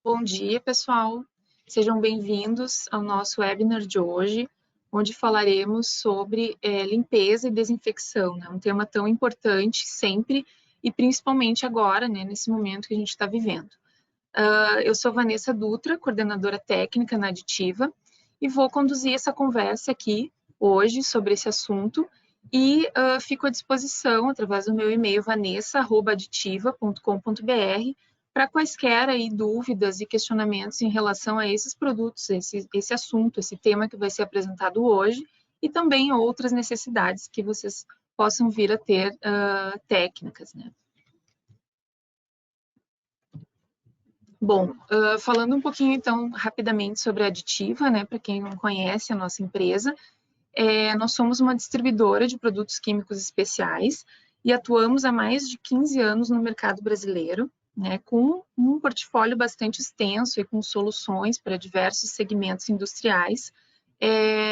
Bom dia, pessoal. Sejam bem-vindos ao nosso webinar de hoje, onde falaremos sobre limpeza e desinfecção, né? Um tema tão importante sempre e principalmente agora, né, nesse momento que a gente está vivendo. Eu sou Vanessa Dutra, coordenadora técnica na Aditiva, e vou conduzir essa conversa aqui hoje sobre esse assunto e fico à disposição através do meu e-mail vanessa@aditiva.com.br para quaisquer aí dúvidas e questionamentos em relação a esses produtos, esse assunto, esse tema que vai ser apresentado hoje e também outras necessidades que vocês possam vir a ter técnicas, né? Bom, falando um pouquinho então rapidamente sobre a Aditiva, né, para quem não conhece a nossa empresa, nós somos uma distribuidora de produtos químicos especiais e atuamos há mais de 15 anos no mercado brasileiro, né, com um portfólio bastante extenso e com soluções para diversos segmentos industriais.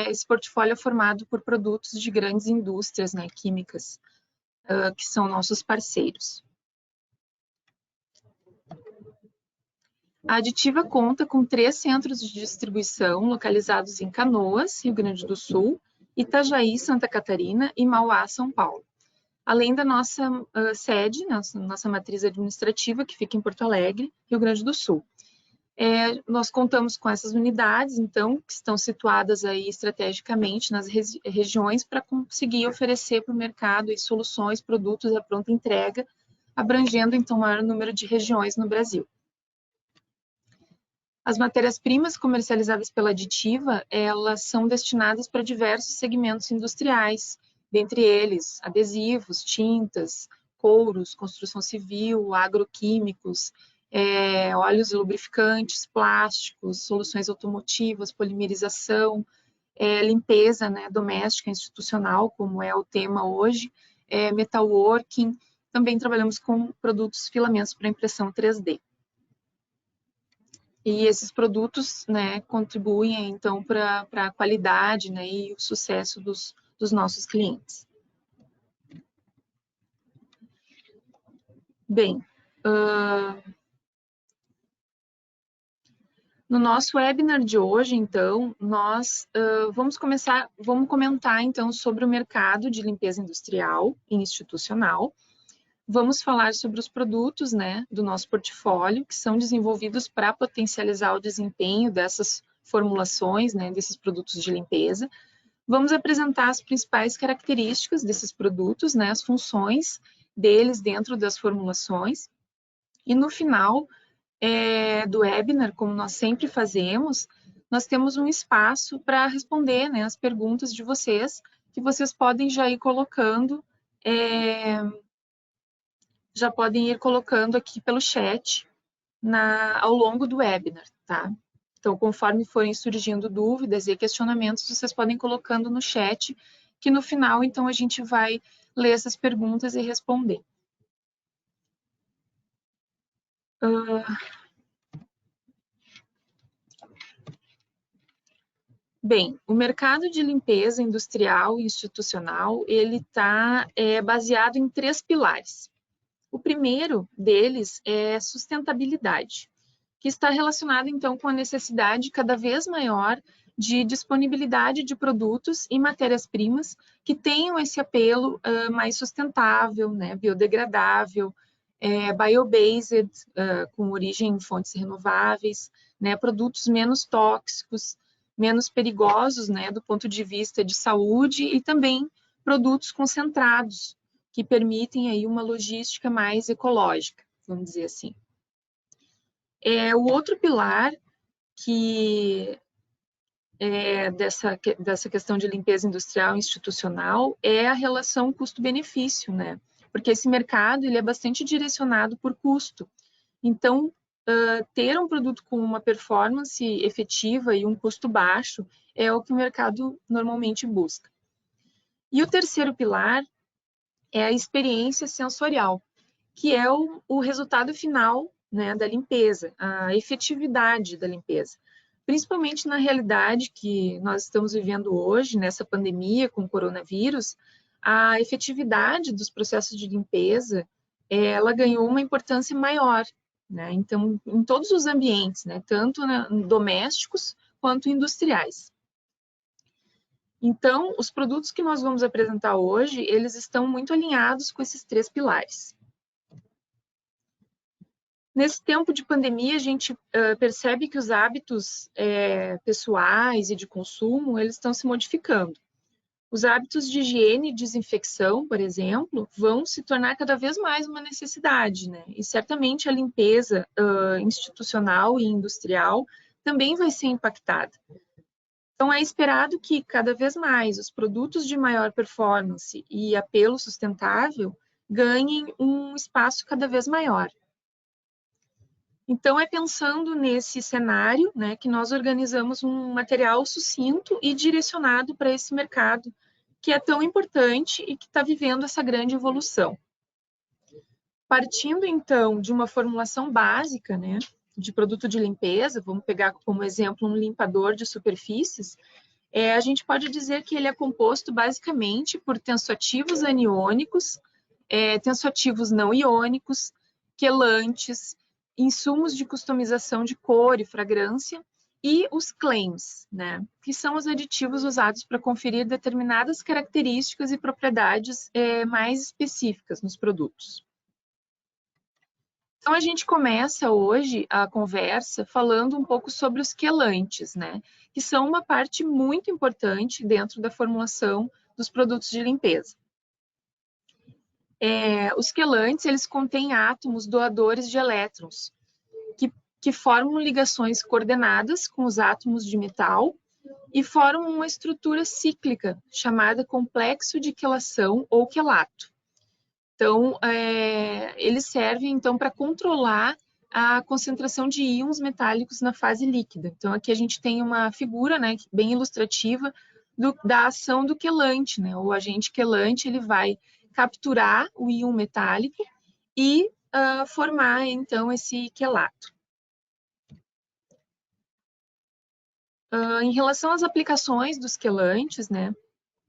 Esse portfólio é formado por produtos de grandes indústrias, né, químicas, que são nossos parceiros. A Aditiva conta com 3 centros de distribuição localizados em Canoas, Rio Grande do Sul, Itajaí, Santa Catarina e Mauá, São Paulo. Além da nossa sede, nossa matriz administrativa, que fica em Porto Alegre, Rio Grande do Sul. Nós contamos com essas unidades, então, que estão situadas aí estrategicamente nas regiões para conseguir oferecer para o mercado aí, soluções, produtos à pronta entrega, abrangendo, então, o maior número de regiões no Brasil. As matérias-primas comercializáveis pela Aditiva, elas são destinadas para diversos segmentos industriais, dentre eles adesivos, tintas, couros, construção civil, agroquímicos, óleos e lubrificantes, plásticos, soluções automotivas, polimerização, limpeza, né, doméstica institucional, como é o tema hoje, metalworking. Também trabalhamos com produtos filamentos para impressão 3D. E esses produtos, né, contribuem, então, para a qualidade, né, e o sucesso dos nossos clientes. Bem, no nosso webinar de hoje, então, nós vamos comentar, então, sobre o mercado de limpeza industrial e institucional. Vamos falar sobre os produtos, né, do nosso portfólio, que são desenvolvidos para potencializar o desempenho dessas formulações, né, desses produtos de limpeza. Vamos apresentar as principais características desses produtos, né, as funções deles dentro das formulações. E no final do webinar, como nós sempre fazemos, nós temos um espaço para responder, né, as perguntas de vocês, que vocês podem já ir colocando aqui pelo chat ao longo do webinar, tá? Então, conforme forem surgindo dúvidas e questionamentos, vocês podem ir colocando no chat, que no final, então, a gente vai ler essas perguntas e responder. Bem, o mercado de limpeza industrial e institucional, ele está baseado em 3 pilares. O primeiro deles é sustentabilidade, que está relacionado, então, com a necessidade cada vez maior de disponibilidade de produtos e matérias-primas que tenham esse apelo mais sustentável, né, biodegradável, bio-based, com origem em fontes renováveis, né, produtos menos tóxicos, menos perigosos, né, do ponto de vista de saúde e também produtos concentrados, que permitem aí uma logística mais ecológica, vamos dizer assim. O outro pilar que dessa questão de limpeza industrial e institucional é a relação custo-benefício, né? Porque esse mercado ele é bastante direcionado por custo. Então, ter um produto com uma performance efetiva e um custo baixo é o que o mercado normalmente busca. E o terceiro pilar é a experiência sensorial, que é o resultado final, né, da limpeza, a efetividade da limpeza. Principalmente na realidade que nós estamos vivendo hoje, nessa pandemia com o coronavírus, a efetividade dos processos de limpeza, ela ganhou uma importância maior, né? Então, em todos os ambientes, né? Tanto domésticos quanto industriais. Então, os produtos que nós vamos apresentar hoje, eles estão muito alinhados com esses 3 pilares. Nesse tempo de pandemia, a gente percebe que os hábitos pessoais e de consumo, eles estão se modificando. Os hábitos de higiene e desinfecção, por exemplo, vão se tornar cada vez mais uma necessidade, né? E certamente a limpeza institucional e industrial também vai ser impactada. Então, é esperado que cada vez mais os produtos de maior performance e apelo sustentável ganhem um espaço cada vez maior. Então, é pensando nesse cenário, né, que nós organizamos um material sucinto e direcionado para esse mercado, que é tão importante e que está vivendo essa grande evolução. Partindo, então, de uma formulação básica, né, de produto de limpeza, vamos pegar como exemplo um limpador de superfícies, a gente pode dizer que ele é composto basicamente por tensoativos aniônicos, tensoativos não iônicos, quelantes, insumos de customização de cor e fragrância e os claims, né, que são os aditivos usados para conferir determinadas características e propriedades mais específicas nos produtos. Então, a gente começa hoje a conversa falando um pouco sobre os quelantes, né, que são uma parte muito importante dentro da formulação dos produtos de limpeza. Os quelantes, eles contêm átomos doadores de elétrons, que formam ligações coordenadas com os átomos de metal e formam uma estrutura cíclica, chamada complexo de quelação ou quelato. Então, eles servem então para controlar a concentração de íons metálicos na fase líquida. Então, aqui a gente tem uma figura, né, bem ilustrativa da ação do quelante, né? O agente quelante, ele vai capturar o íon metálico e formar então esse quelato. Em relação às aplicações dos quelantes, né,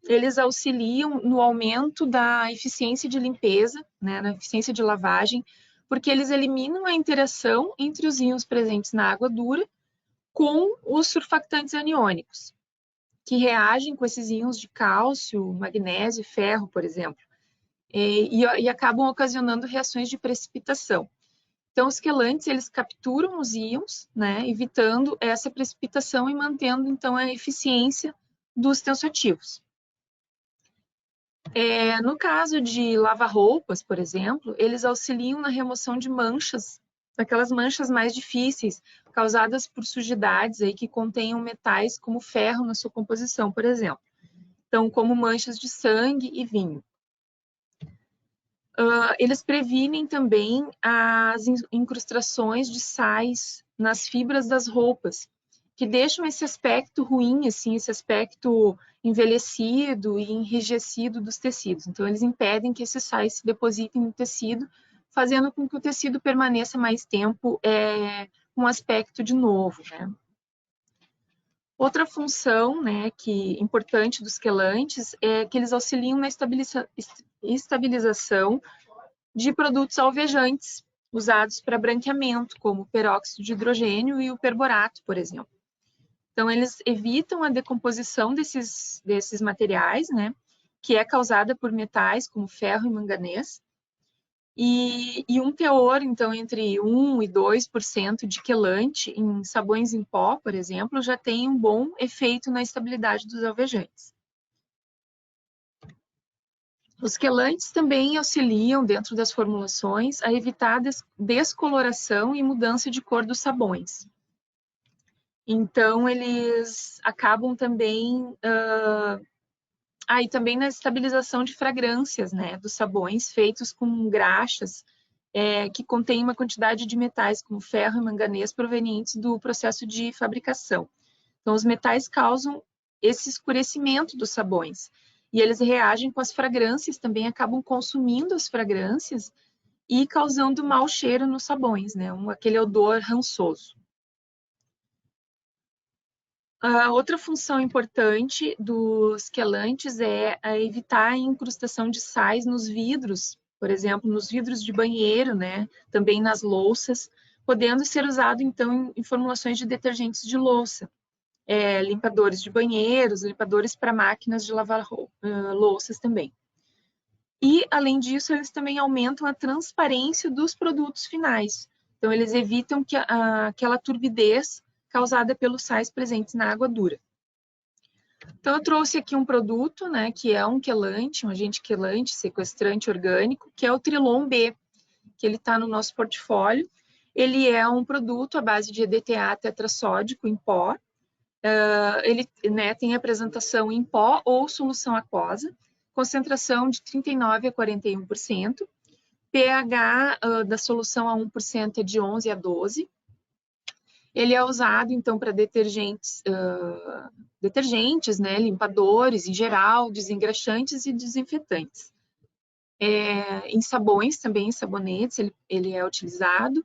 eles auxiliam no aumento da eficiência de limpeza, né, na eficiência de lavagem, porque eles eliminam a interação entre os íons presentes na água dura com os surfactantes aniônicos, que reagem com esses íons de cálcio, magnésio e ferro, por exemplo, e acabam ocasionando reações de precipitação. Então, os quelantes, eles capturam os íons, né, evitando essa precipitação e mantendo, então, a eficiência dos tensoativos. No caso de lava-roupas, por exemplo, eles auxiliam na remoção de manchas, aquelas manchas mais difíceis, causadas por sujidades aí que contenham metais como ferro na sua composição, por exemplo. Então, como manchas de sangue e vinho. Eles previnem também as incrustações de sais nas fibras das roupas, que deixam esse aspecto ruim, assim, esse aspecto envelhecido e enrijecido dos tecidos. Então, eles impedem que esses sais se depositem no tecido, fazendo com que o tecido permaneça mais tempo com um aspecto de novo, né? Outra função, né, importante dos quelantes é que eles auxiliam na estabilização de produtos alvejantes usados para branqueamento, como o peróxido de hidrogênio e o perborato, por exemplo. Então, eles evitam a decomposição desses materiais, né, que é causada por metais como ferro e manganês, e um teor, então, entre 1 e 2% de quelante em sabões em pó, por exemplo, já tem um bom efeito na estabilidade dos alvejantes. Os quelantes também auxiliam, dentro das formulações, a evitar descoloração e mudança de cor dos sabões. Então, eles acabam também... e também na estabilização de fragrâncias, né, dos sabões feitos com graxas que contêm uma quantidade de metais como ferro e manganês provenientes do processo de fabricação. Então, os metais causam esse escurecimento dos sabões e eles reagem com as fragrâncias, também acabam consumindo as fragrâncias e causando mau cheiro nos sabões, né, aquele odor rançoso. A outra função importante dos quelantes é evitar a incrustação de sais nos vidros, por exemplo, nos vidros de banheiro, né? Também nas louças, podendo ser usado, então, em formulações de detergentes de louça, limpadores de banheiros, limpadores para máquinas de lavar louças também. E, além disso, eles também aumentam a transparência dos produtos finais. Então, eles evitam aquela turbidez causada pelos sais presentes na água dura. Então, eu trouxe aqui um produto, né, que é um quelante, um agente quelante, sequestrante orgânico, que é o Trilon B, que ele está no nosso portfólio. Ele é um produto à base de EDTA tetrassódico em pó. Ele, né, tem apresentação em pó ou solução aquosa, concentração de 39% a 41%, pH da solução a 1% é de 11 a 12. Ele é usado, então, para detergentes, né, limpadores em geral, desengraxantes e desinfetantes. Em sabões também, em sabonetes, ele é utilizado.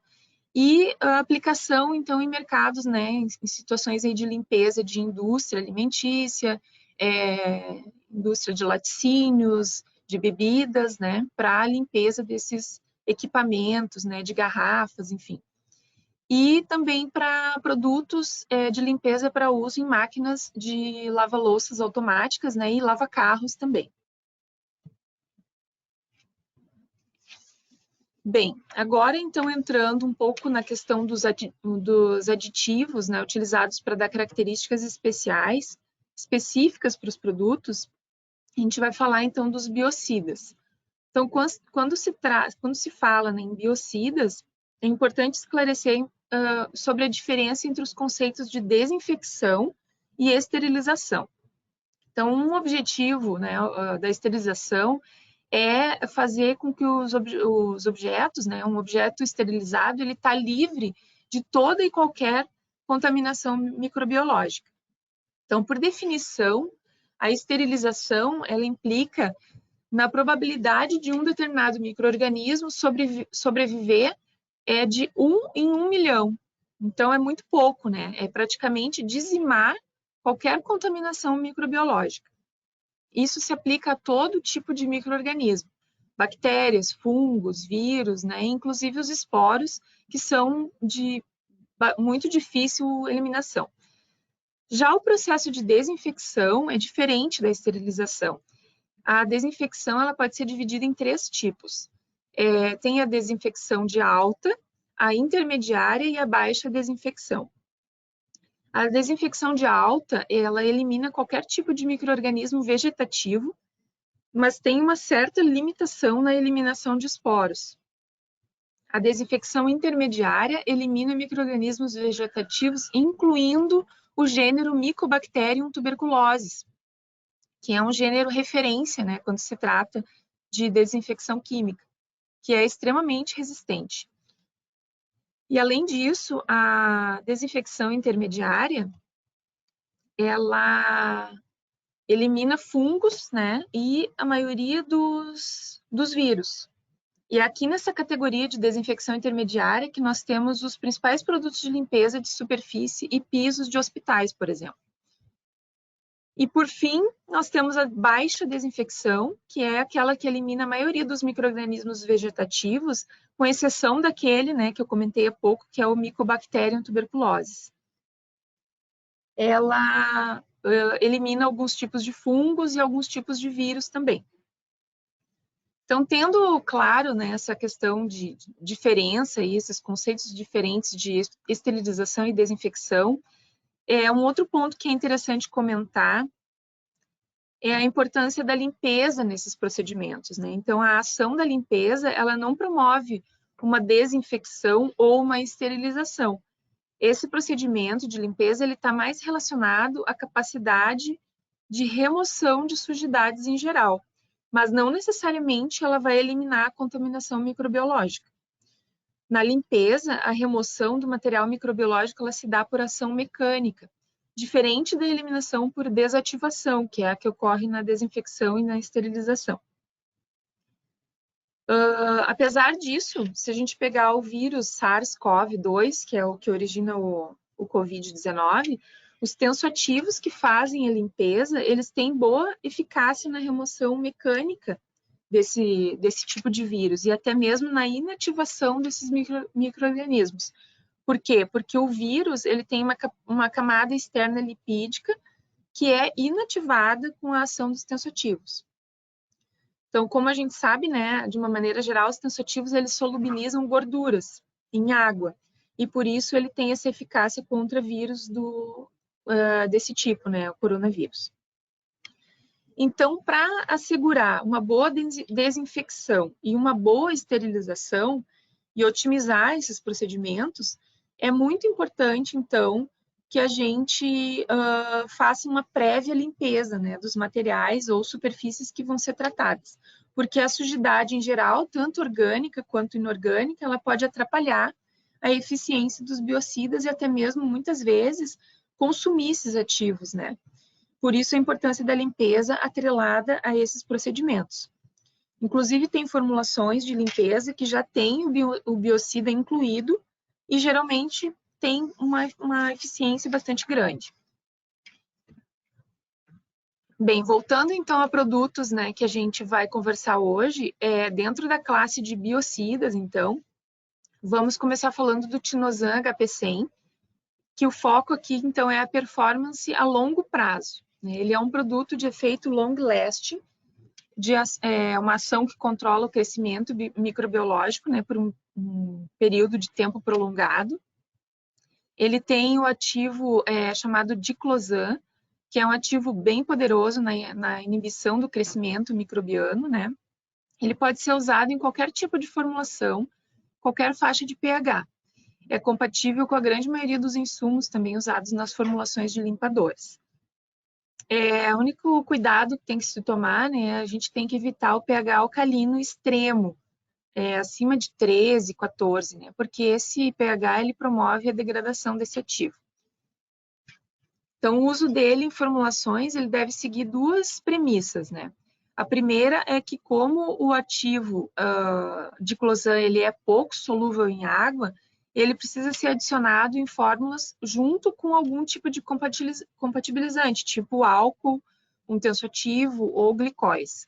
E a aplicação, então, em mercados, né, em situações aí de limpeza de indústria alimentícia, indústria de laticínios, de bebidas, né, para a limpeza desses equipamentos, né, de garrafas, enfim. E também para produtos de limpeza para uso em máquinas de lava-louças automáticas, né, e lava-carros também. Bem, agora então entrando um pouco na questão dos aditivos, né, utilizados para dar características específicas para os produtos, a gente vai falar então dos biocidas. Então, quando se fala, né, em biocidas, é importante esclarecer sobre a diferença entre os conceitos de desinfecção e esterilização. Então, um objetivo, né, da esterilização é fazer com que os objetos, né, um objeto esterilizado, ele está livre de toda e qualquer contaminação microbiológica. Então, por definição, a esterilização, ela implica na probabilidade de um determinado micro-organismo sobreviver de 1 em 1 milhão. Então, é muito pouco, né? É praticamente dizimar qualquer contaminação microbiológica. Isso se aplica a todo tipo de micro-organismo, bactérias, fungos, vírus, né? Inclusive os esporos, que são de muito difícil eliminação. Já o processo de desinfecção é diferente da esterilização. A desinfecção ela pode ser dividida em 3 tipos. Tem a desinfecção de alta, a intermediária e a baixa desinfecção. A desinfecção de alta, ela elimina qualquer tipo de micro-organismo vegetativo, mas tem uma certa limitação na eliminação de esporos. A desinfecção intermediária elimina micro-organismos vegetativos, incluindo o gênero Mycobacterium tuberculosis, que é um gênero referência, né, quando se trata de desinfecção química, que é extremamente resistente. E, além disso, a desinfecção intermediária, ela elimina fungos, né, e a maioria dos vírus. E aqui nessa categoria de desinfecção intermediária que nós temos os principais produtos de limpeza de superfície e pisos de hospitais, por exemplo. E, por fim, nós temos a baixa desinfecção, que é aquela que elimina a maioria dos micro-organismos vegetativos, com exceção daquele, né, que eu comentei há pouco, que é o Mycobacterium tuberculosis. Ela elimina alguns tipos de fungos e alguns tipos de vírus também. Então, tendo claro, né, essa questão de diferença e esses conceitos diferentes de esterilização e desinfecção, um outro ponto que é interessante comentar é a importância da limpeza nesses procedimentos, né? Então, a ação da limpeza, ela não promove uma desinfecção ou uma esterilização. Esse procedimento de limpeza, ele está mais relacionado à capacidade de remoção de sujidades em geral, mas não necessariamente ela vai eliminar a contaminação microbiológica. Na limpeza, a remoção do material microbiológico ela se dá por ação mecânica, diferente da eliminação por desativação, que é a que ocorre na desinfecção e na esterilização. Apesar disso, se a gente pegar o vírus SARS-CoV-2, que é o que origina o COVID-19, os tensoativos que fazem a limpeza, eles têm boa eficácia na remoção mecânica desse tipo de vírus e até mesmo na inativação desses micro-organismos, Por quê? Porque o vírus ele tem uma camada externa lipídica que é inativada com a ação dos tensoativos. Então, como a gente sabe, né, de uma maneira geral, os tensoativos eles solubilizam gorduras em água e por isso ele tem essa eficácia contra vírus desse tipo, né, o coronavírus. Então, para assegurar uma boa desinfecção e uma boa esterilização e otimizar esses procedimentos, é muito importante, então, que a gente faça uma prévia limpeza, né, dos materiais ou superfícies que vão ser tratadas. Porque a sujidade, em geral, tanto orgânica quanto inorgânica, ela pode atrapalhar a eficiência dos biocidas e até mesmo, muitas vezes, consumir esses ativos, né? Por isso, a importância da limpeza atrelada a esses procedimentos. Inclusive, tem formulações de limpeza que já têm o biocida incluído e, geralmente, tem uma eficiência bastante grande. Bem, voltando então a produtos, né, que a gente vai conversar hoje, dentro da classe de biocidas, então, vamos começar falando do Tinosan HP100, que o foco aqui, então, é a performance a longo prazo. Ele é um produto de efeito long-lasting, uma ação que controla o crescimento microbiológico, né, por um período de tempo prolongado. Ele tem o ativo chamado diclosan, que é um ativo bem poderoso na inibição do crescimento microbiano, né? Ele pode ser usado em qualquer tipo de formulação, qualquer faixa de pH. É compatível com a grande maioria dos insumos também usados nas formulações de limpadores. O único cuidado que tem que se tomar, né, a gente tem que evitar o pH alcalino extremo, acima de 13, 14, né, porque esse pH ele promove a degradação desse ativo. Então, o uso dele em formulações, ele deve seguir duas premissas, né. A primeira é que como o ativo diclosan ele é pouco solúvel em água, ele precisa ser adicionado em fórmulas junto com algum tipo de compatibilizante, tipo álcool, um tensoativo ou glicóis.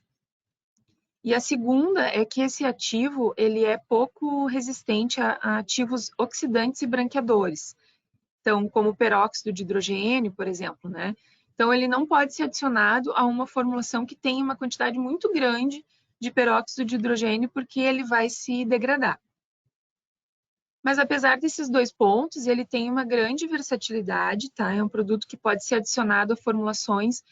E a segunda é que esse ativo ele é pouco resistente a ativos oxidantes e branqueadores. Então, como o peróxido de hidrogênio, por exemplo, né? Então, ele não pode ser adicionado a uma formulação que tenha uma quantidade muito grande de peróxido de hidrogênio, porque ele vai se degradar. Mas apesar desses dois pontos, ele tem uma grande versatilidade, tá? É um produto que pode ser adicionado a formulações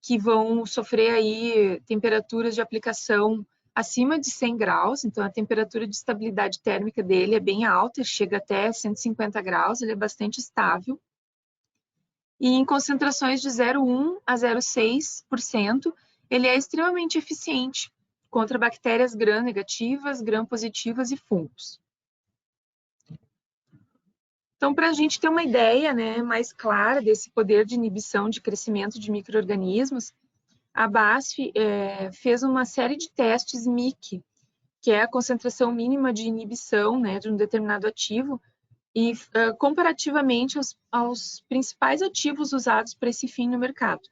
que vão sofrer aí temperaturas de aplicação acima de 100 graus, então a temperatura de estabilidade térmica dele é bem alta, chega até 150 graus, ele é bastante estável. E em concentrações de 0,1 a 0,6%, ele é extremamente eficiente contra bactérias gram-negativas, gram-positivas e fungos. Então, para a gente ter uma ideia, né, mais clara desse poder de inibição de crescimento de micro-organismos, a BASF fez uma série de testes MIC, que é a concentração mínima de inibição, né, de um determinado ativo, e comparativamente aos principais ativos usados para esse fim no mercado.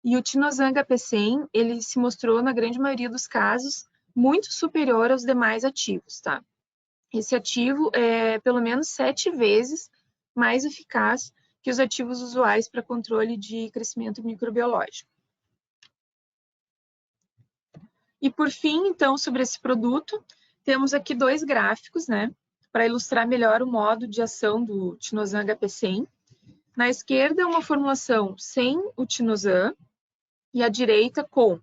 E o Tinosan HP100, ele se mostrou, na grande maioria dos casos, muito superior aos demais ativos, tá? Esse ativo é pelo menos 7 vezes mais eficaz que os ativos usuais para controle de crescimento microbiológico. E por fim, então, sobre esse produto, temos aqui dois gráficos, né, para ilustrar melhor o modo de ação do Tinosan HP100. Na esquerda, uma formulação sem o Tinosan e à direita com.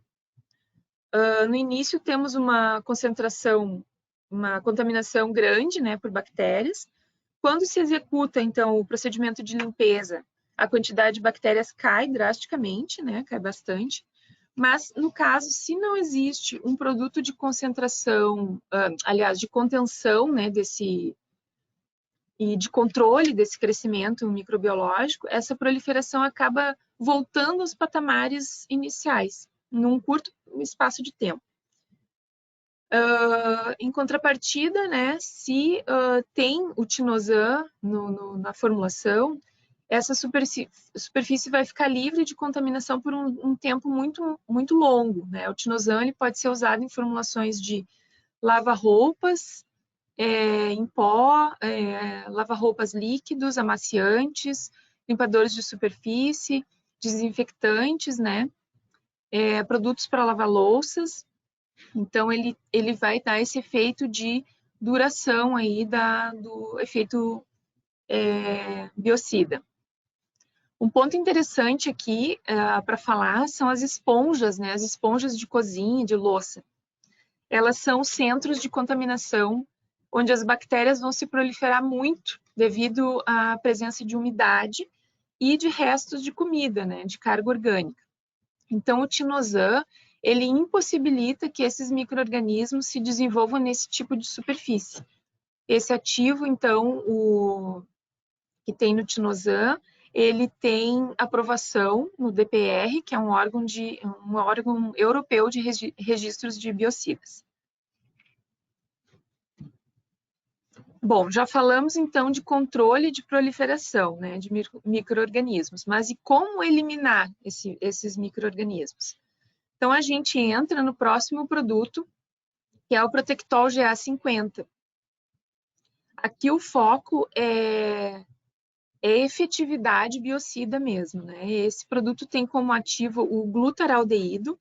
No início, temos uma concentração, uma contaminação grande, né, por bactérias. Quando se executa, então, o procedimento de limpeza, a quantidade de bactérias cai drasticamente, né, cai bastante. Mas, no caso, se não existe um produto de concentração, aliás, de contenção, né, e de controle desse crescimento microbiológico, essa proliferação acaba voltando aos patamares iniciais, num curto espaço de tempo. Em contrapartida, né, se tem o Tinosan na formulação, essa superfície vai ficar livre de contaminação por um tempo muito, muito longo, né? O Tinosan ele pode ser usado em formulações de lava-roupas, em pó, lava-roupas líquidos, amaciantes, limpadores de superfície, desinfectantes, né? Produtos para lavar louças. Então, ele vai dar esse efeito de duração aí do efeito biocida. Um ponto interessante aqui para falar são as esponjas, né? As esponjas de cozinha, de louça. Elas são centros de contaminação onde as bactérias vão se proliferar muito devido à presença de umidade e de restos de comida, né? De carga orgânica. Então, o tinosan, ele impossibilita que esses micro-organismos se desenvolvam nesse tipo de superfície. Esse ativo, então, que tem no tinosan, ele tem aprovação no DPR, que é um órgão europeu de registros de biocidas. Bom, já falamos então de controle de proliferação, né, de micro-organismos, mas e como eliminar esses micro-organismos? Então, a gente entra no próximo produto, que é o Protectol GA50. Aqui o foco é efetividade biocida mesmo, né? Esse produto tem como ativo o glutaraldeído,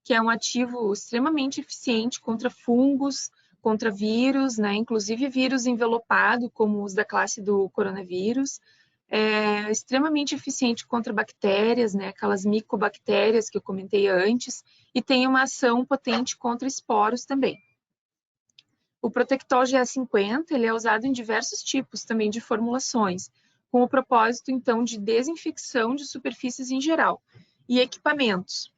que é um ativo extremamente eficiente contra fungos, contra vírus, né? Inclusive vírus envelopado, como os da classe do coronavírus. É extremamente eficiente contra bactérias, né? Aquelas micobactérias que eu comentei antes, e tem uma ação potente contra esporos também. O Protectol GA50 ele é usado em diversos tipos também de formulações, com o propósito, então, de desinfecção de superfícies em geral e equipamentos.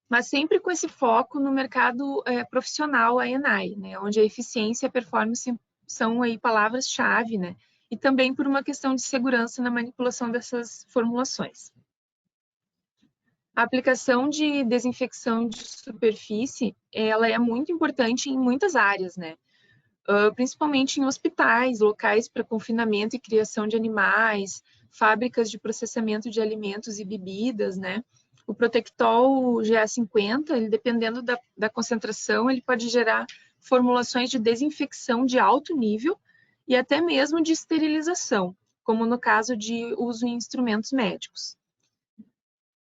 Mas sempre com esse foco no mercado profissional, a ENAI, né, onde a eficiência e a performance são aí palavras-chave, né, e também por uma questão de segurança na manipulação dessas formulações. A aplicação de desinfecção de superfície, ela é muito importante em muitas áreas, né? Principalmente em hospitais, locais para confinamento e criação de animais, fábricas de processamento de alimentos e bebidas, né? O Protectol GA50, ele, dependendo da concentração, ele pode gerar formulações de desinfecção de alto nível e até mesmo de esterilização, como no caso de uso em instrumentos médicos.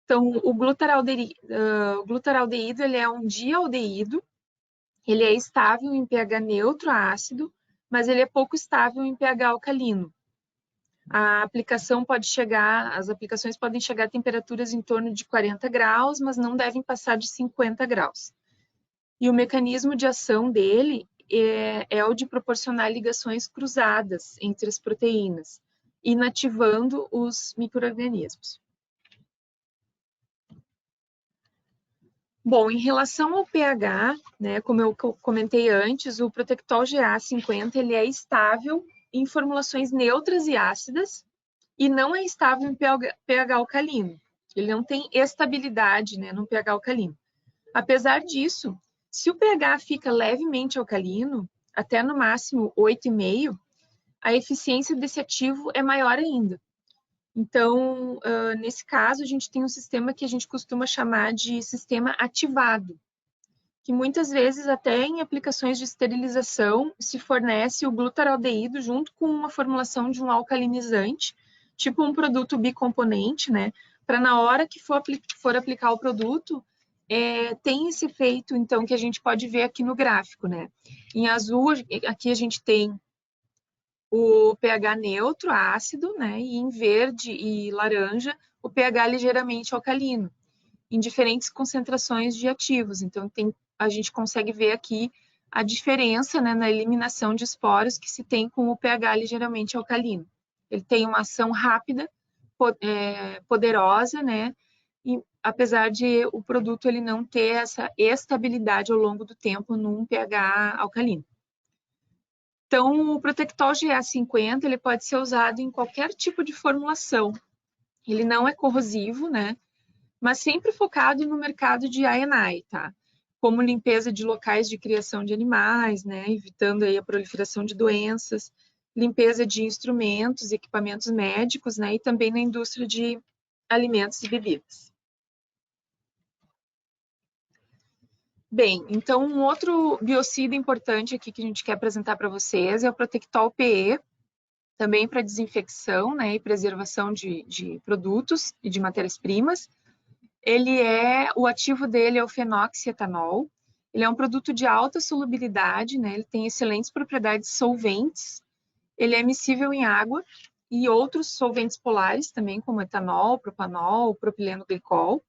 Então, o glutaraldeído ele é um dialdeído. Ele é estável em pH neutro a ácido, mas ele é pouco estável em pH alcalino. As aplicações podem chegar a temperaturas em torno de 40 graus, mas não devem passar de 50 graus. E o mecanismo de ação dele é o de proporcionar ligações cruzadas entre as proteínas, inativando os micro-organismos. Bom, em relação ao pH, né, como eu comentei antes, o Protectol GA50 ele é estável em formulações neutras e ácidas e não é estável em pH alcalino. Ele não tem estabilidade, né, no pH alcalino. Apesar disso, se o pH fica levemente alcalino, até no máximo 8,5, a eficiência desse ativo é maior ainda. Então, nesse caso, a gente tem um sistema que a gente costuma chamar de sistema ativado, que muitas vezes, até em aplicações de esterilização, se fornece o glutaraldeído junto com uma formulação de um alcalinizante, tipo um produto bicomponente, né? Para na hora que for aplicar o produto, tem esse efeito, então, que a gente pode ver aqui no gráfico, né? Em azul, aqui a gente tem o pH neutro, ácido, né? E em verde e laranja, o pH ligeiramente alcalino, em diferentes concentrações de ativos. Então, a gente consegue ver aqui a diferença, né, na eliminação de esporos que se tem com o pH ligeiramente alcalino. Ele tem uma ação rápida, poderosa, né? E apesar de o produto ele não ter essa estabilidade ao longo do tempo num pH alcalino. Então, o Protectol GA50 ele pode ser usado em qualquer tipo de formulação. Ele não é corrosivo, né? Mas sempre focado no mercado de I&I, tá? Como limpeza de locais de criação de animais, né? Evitando aí a proliferação de doenças, limpeza de instrumentos, equipamentos médicos, né? E também na indústria de alimentos e bebidas. Bem, então um outro biocida importante aqui que a gente quer apresentar para vocês é o Protectol PE, também para desinfecção, né, e preservação de produtos e de matérias-primas. O ativo dele é o fenoxietanol. Ele é um produto de alta solubilidade, né, ele tem excelentes propriedades solventes. Ele é miscível em água e outros solventes polares também, como etanol, propanol, propileno glicol.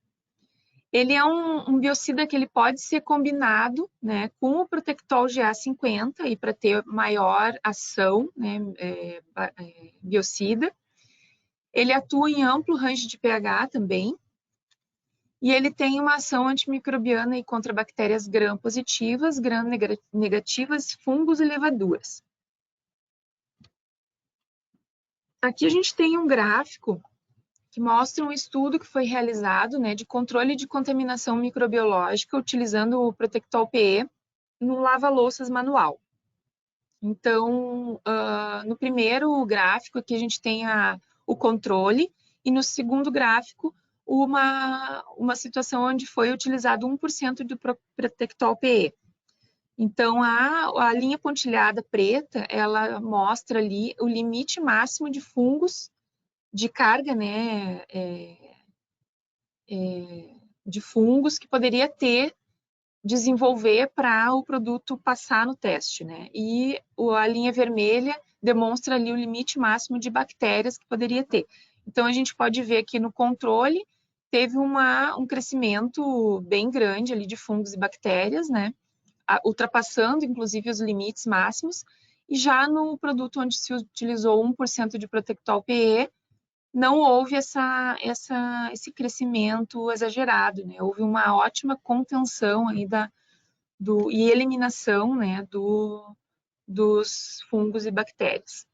Ele é um biocida que ele pode ser combinado, né, com o Protectol GA50 e para ter maior ação, né, biocida. Ele atua em amplo range de pH também. E ele tem uma ação antimicrobiana e contra bactérias gram-positivas, gram-negativas, fungos e levaduras. Aqui a gente tem um gráfico que mostra um estudo que foi realizado, né, de controle de contaminação microbiológica utilizando o Protectol PE no lava-louças manual. Então, no primeiro gráfico aqui a gente tem o controle e no segundo gráfico uma situação onde foi utilizado 1% do Protectol PE. Então, a linha pontilhada preta, ela mostra ali o limite máximo de fungos de carga, né, de fungos que poderia desenvolver para o produto passar no teste, né? E a linha vermelha demonstra ali o limite máximo de bactérias que poderia ter. Então, a gente pode ver que no controle teve um crescimento bem grande ali de fungos e bactérias, né? Ultrapassando, inclusive, os limites máximos. E já no produto onde se utilizou 1% de Protectol PE, não houve esse crescimento exagerado, né? Houve uma ótima contenção aí e eliminação, né, dos fungos e bactérias.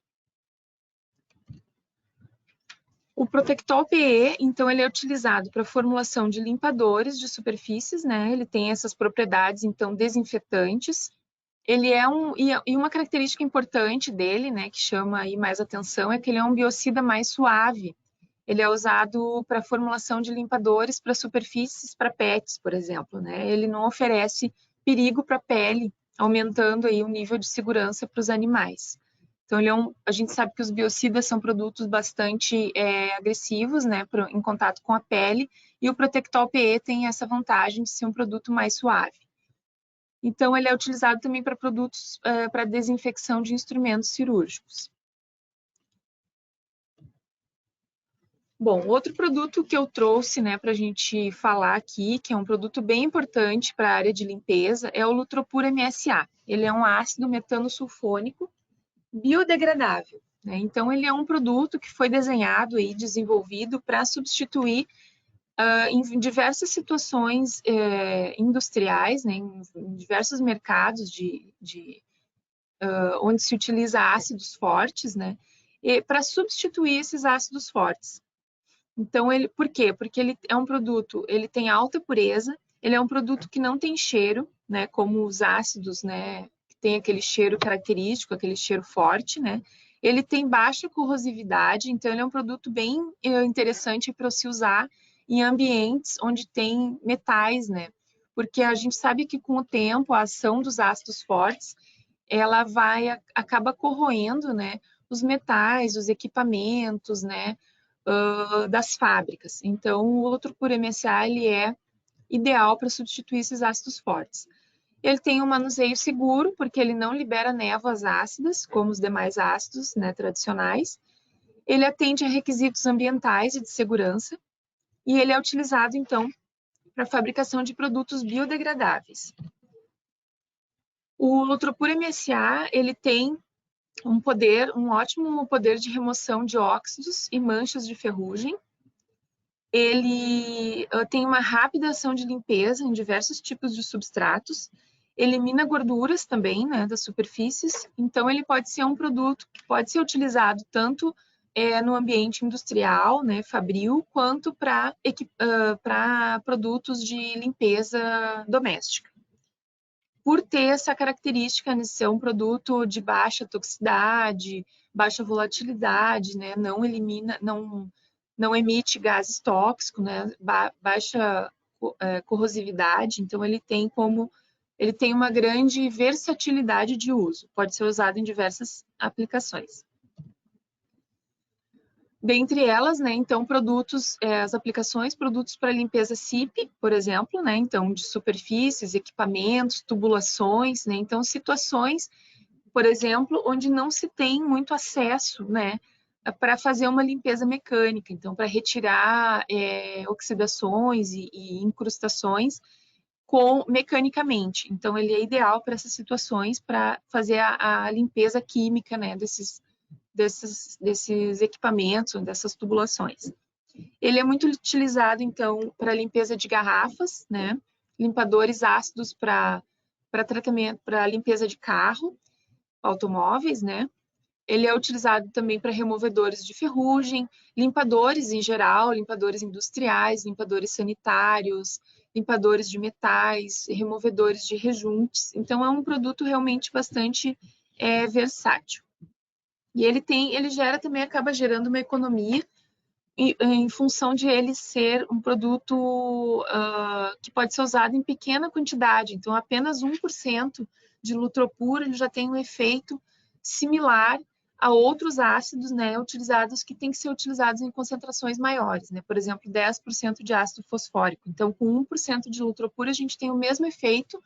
O Protectol PE, então, ele é utilizado para formulação de limpadores de superfícies, né? Ele tem essas propriedades, então, desinfetantes. Ele é e uma característica importante dele, né, que chama aí mais atenção, é que ele é um biocida mais suave. Ele é usado para formulação de limpadores para superfícies, para PETs, por exemplo, né? Ele não oferece perigo para a pele, aumentando aí o nível de segurança para os animais. Então, a gente sabe que os biocidas são produtos bastante agressivos, né, em contato com a pele, e o Protectol PE tem essa vantagem de ser um produto mais suave. Então, ele é utilizado também para produtos para desinfecção de instrumentos cirúrgicos. Bom, outro produto que eu trouxe, né, para a gente falar aqui, que é um produto bem importante para a área de limpeza, é o Lutropur MSA. Ele é um ácido metanosulfônico biodegradável, né? Então, ele é um produto que foi desenhado e desenvolvido para substituir em diversas situações industriais, né, em diversos mercados onde se utiliza ácidos fortes, né, para substituir esses ácidos fortes. Então, por quê? Porque ele é um produto, ele tem alta pureza, ele é um produto que não tem cheiro, né, como os ácidos, né, que tem aquele cheiro característico, aquele cheiro forte, né. Ele tem baixa corrosividade, então ele é um produto bem interessante para se usar em ambientes onde tem metais, né, porque a gente sabe que com o tempo a ação dos ácidos fortes, ela acaba corroendo, né, os metais, os equipamentos, né, das fábricas. Então, o outro por MSA ele é ideal para substituir esses ácidos fortes. Ele tem um manuseio seguro, porque ele não libera névoas ácidas, como os demais ácidos, né, tradicionais. Ele atende a requisitos ambientais e de segurança, e ele é utilizado, então, para a fabricação de produtos biodegradáveis. O Lutropur MSA, ele tem um ótimo poder de remoção de óxidos e manchas de ferrugem. Ele tem uma rápida ação de limpeza em diversos tipos de substratos, elimina gorduras também, né, das superfícies, então ele pode ser um produto que pode ser utilizado tanto no ambiente industrial, né, fabril, quanto para produtos de limpeza doméstica. Por ter essa característica de ser um produto de baixa toxicidade, baixa volatilidade, né, não emite gases tóxicos, né, baixa corrosividade, então ele tem uma grande versatilidade de uso, pode ser usado em diversas aplicações. Dentre elas, né, então, as aplicações, produtos para limpeza SIP, por exemplo, né, então, de superfícies, equipamentos, tubulações, né, então, situações, por exemplo, onde não se tem muito acesso, né, para fazer uma limpeza mecânica, então, para retirar oxidações e incrustações mecanicamente. Então, ele é ideal para essas situações, para fazer a limpeza química, né, desses equipamentos, dessas tubulações. Ele é muito utilizado, então, para limpeza de garrafas, né? Limpadores ácidos para tratamento, para limpeza de carro, automóveis, né? Ele é utilizado também para removedores de ferrugem, limpadores em geral, limpadores industriais, limpadores sanitários, limpadores de metais, removedores de rejuntos. Então, é um produto realmente bastante versátil. E ele gera também, acaba gerando uma economia em função de ele ser um produto que pode ser usado em pequena quantidade. Então, apenas 1% de Lutropur ele já tem um efeito similar a outros ácidos, né, utilizados que têm que ser utilizados em concentrações maiores, né? Por exemplo, 10% de ácido fosfórico. Então, com 1% de Lutropur, a gente tem o mesmo efeito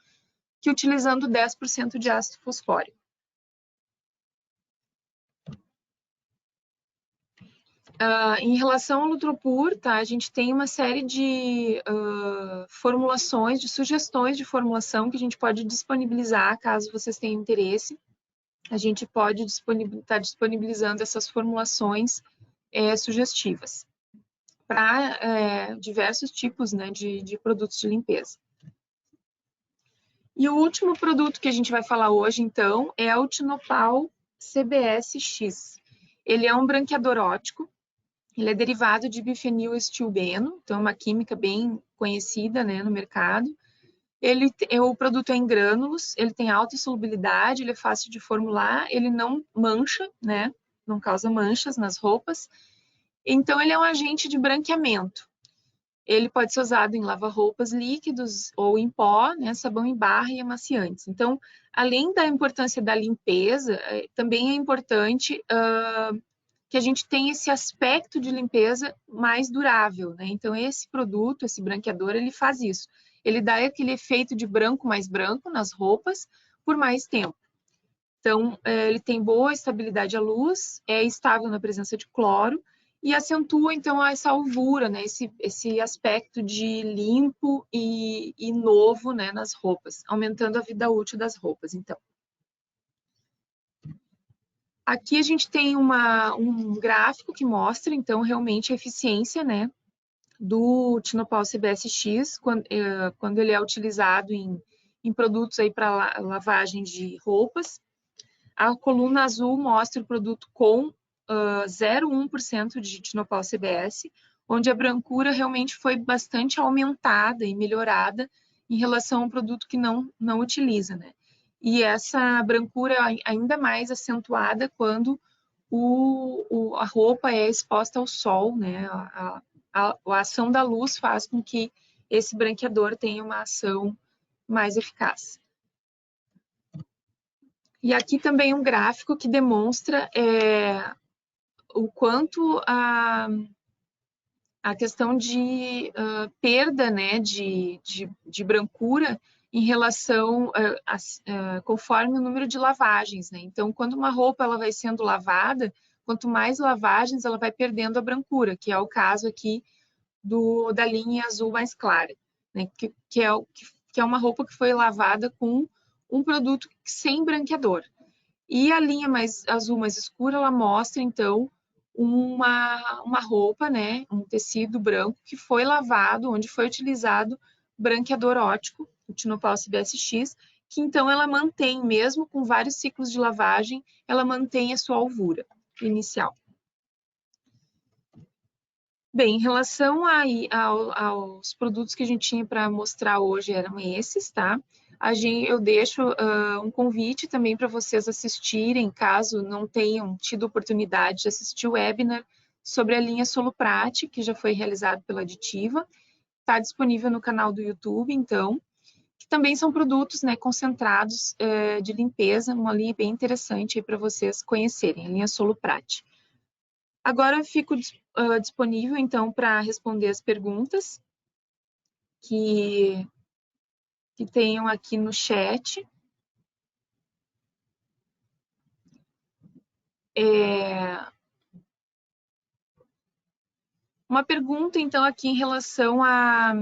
que utilizando 10% de ácido fosfórico. Em relação ao Lutropur, tá, a gente tem uma série de formulações, de sugestões de formulação que a gente pode disponibilizar, caso vocês tenham interesse. A gente pode estar disponibilizando essas formulações sugestivas para diversos tipos, né, de produtos de limpeza. E o último produto que a gente vai falar hoje, então, é o Tinopal CBS-X. Ele é um branqueador óptico. Ele é derivado de bifenilestilbeno, então é uma química bem conhecida, né, no mercado. O produto é em grânulos, ele tem alta solubilidade, ele é fácil de formular, ele não mancha, né, não causa manchas nas roupas. Então ele é um agente de branqueamento. Ele pode ser usado em lava-roupas líquidos ou em pó, né, sabão em barra e amaciantes. Então, além da importância da limpeza, também é importante que a gente tem esse aspecto de limpeza mais durável, né? Então, esse produto, esse branqueador, ele faz isso. Ele dá aquele efeito de branco mais branco nas roupas por mais tempo. Então, ele tem boa estabilidade à luz, é estável na presença de cloro e acentua, então, essa alvura, né? Esse aspecto de limpo e novo, né, nas roupas, aumentando a vida útil das roupas, então. Aqui a gente tem um gráfico que mostra, então, realmente a eficiência, né, do Tinopal CBS-X quando ele é utilizado em produtos aí para lavagem de roupas. A coluna azul mostra o produto com 0,1% de Tinopal CBS, onde a brancura realmente foi bastante aumentada e melhorada em relação ao produto que não utiliza, né? E essa brancura é ainda mais acentuada quando a roupa é exposta ao sol, né? A ação da luz faz com que esse branqueador tenha uma ação mais eficaz. E aqui também um gráfico que demonstra o quanto a questão de perda, né, de brancura em relação conforme o número de lavagens, né? Então, quando uma roupa ela vai sendo lavada, quanto mais lavagens ela vai perdendo a brancura, que é o caso aqui da linha azul mais clara, né? Que é uma roupa que foi lavada com um produto sem branqueador. E a linha azul mais escura, ela mostra, então, uma roupa, né, um tecido branco que foi lavado, onde foi utilizado branqueador óptico, o Tinopal CBS-X, que então ela mantém, mesmo com vários ciclos de lavagem, ela mantém a sua alvura inicial. Bem, em relação aos produtos que a gente tinha para mostrar hoje, eram esses, tá? Eu deixo um convite também para vocês assistirem, caso não tenham tido oportunidade de assistir o webinar sobre a linha Soluprate, que já foi realizado pela Aditiva. está disponível no canal do YouTube, então, que também são produtos, né, concentrados de limpeza, uma linha bem interessante para vocês conhecerem, a linha Soluprate. Agora eu fico disponível, então, para responder as perguntas que tenham aqui no chat. Uma pergunta, então, aqui em relação a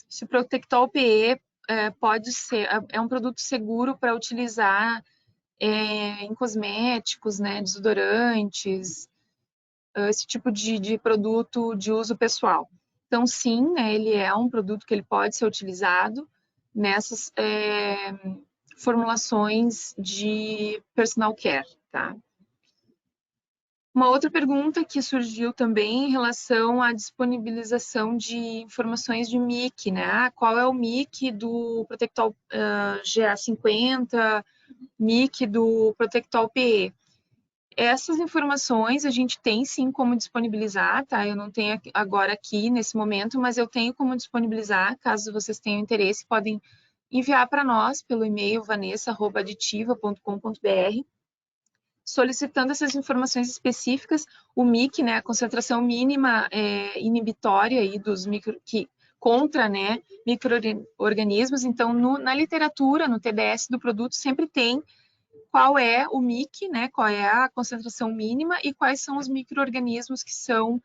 se o Protectol PE pode ser, é um produto seguro para utilizar em cosméticos, né, desodorantes, esse tipo de produto de uso pessoal. Então, sim, né, ele é um produto que ele pode ser utilizado nessas formulações de personal care, tá? Uma outra pergunta que surgiu também em relação à disponibilização de informações de MIC, né? Ah, qual é o MIC do Protectol GA50, MIC do Protectol PE? Essas informações a gente tem sim como disponibilizar, tá? Eu não tenho agora aqui nesse momento, mas eu tenho como disponibilizar, caso vocês tenham interesse, podem enviar para nós pelo e-mail vanessa@aditiva.com.br, solicitando essas informações específicas, o MIC, né, a concentração mínima inibitória aí dos contra, né, micro-organismos. Então, na literatura, no TDS do produto, sempre tem qual é o MIC, né, qual é a concentração mínima e quais são os micro-organismos que são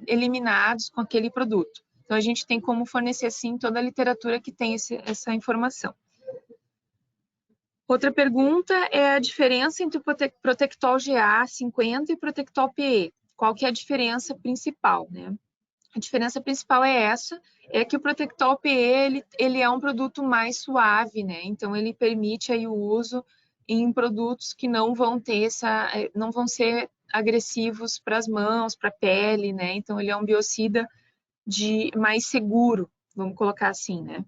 eliminados com aquele produto. Então, a gente tem como fornecer, sim, toda a literatura que tem essa informação. Outra pergunta é a diferença entre o Protectol GA50 e Protectol PE. Qual que é a diferença principal, né? A diferença principal é essa, é que o Protectol PE ele é um produto mais suave, né? Então ele permite aí o uso em produtos que não vão ter não vão ser agressivos para as mãos, para a pele, né? Então ele é um biocida mais seguro, vamos colocar assim, né?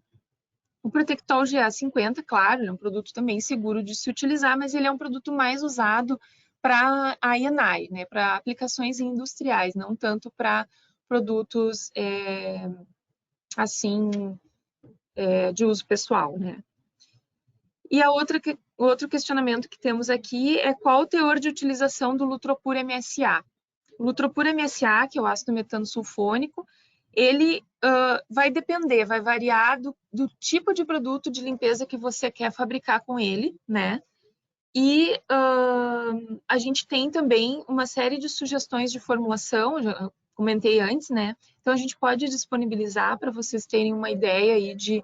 O Protectol GA50, claro, é um produto também seguro de se utilizar, mas ele é um produto mais usado para I&I, né? Para aplicações industriais, não tanto para produtos de uso pessoal, né? E outro questionamento que temos aqui é qual o teor de utilização do Lutropur MSA? O Lutropur MSA, que é o ácido metano sulfônico, ele vai depender, vai variar do tipo de produto de limpeza que você quer fabricar com ele, né? E a gente tem também uma série de sugestões de formulação, já comentei antes, né? Então, a gente pode disponibilizar para vocês terem uma ideia aí de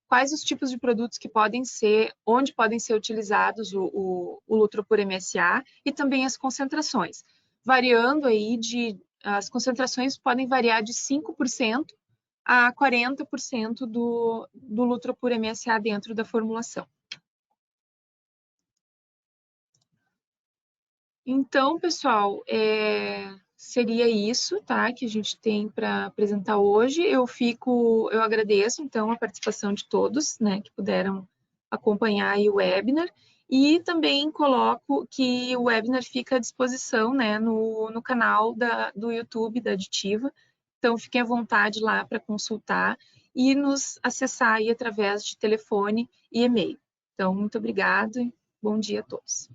quais os tipos de produtos que podem ser, onde podem ser utilizados o Lutropur MSA e também as concentrações, variando aí as concentrações podem variar de 5% a 40% do Lutropur MSA dentro da formulação. Então, pessoal, seria isso, tá, que a gente tem para apresentar hoje. Eu agradeço, então, a participação de todos, né, que puderam acompanhar aí o webinar, e também coloco que o webinar fica à disposição, né, no canal do YouTube da Aditiva, então fiquem à vontade lá para consultar e nos acessar aí através de telefone e e-mail. Então, muito obrigada e bom dia a todos.